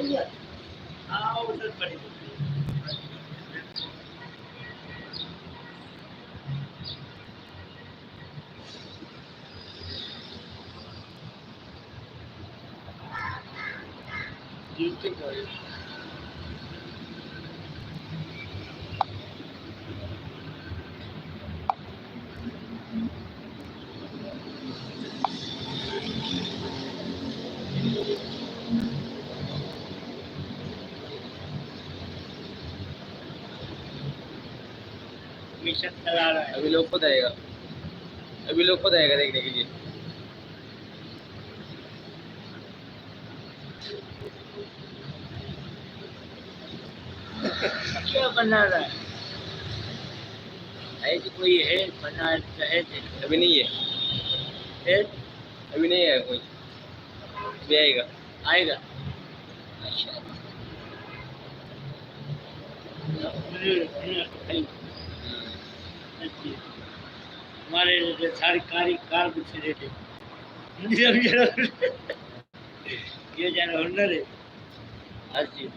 हाँ उधर पड़ी जूते का मिशन चला रहा है। अभी लोग खुद आएगा, अभी लोग खुद आएगा देखने के लिए। क्या बना रहा है? ऐसे कोई है बना रहे थे? अभी नहीं है, अभी नहीं है कोई, अभी आएगा। आएगा। अच्छा हमारे सारी कार पूछ रहे थे ये जाना हुनर है। अच्छी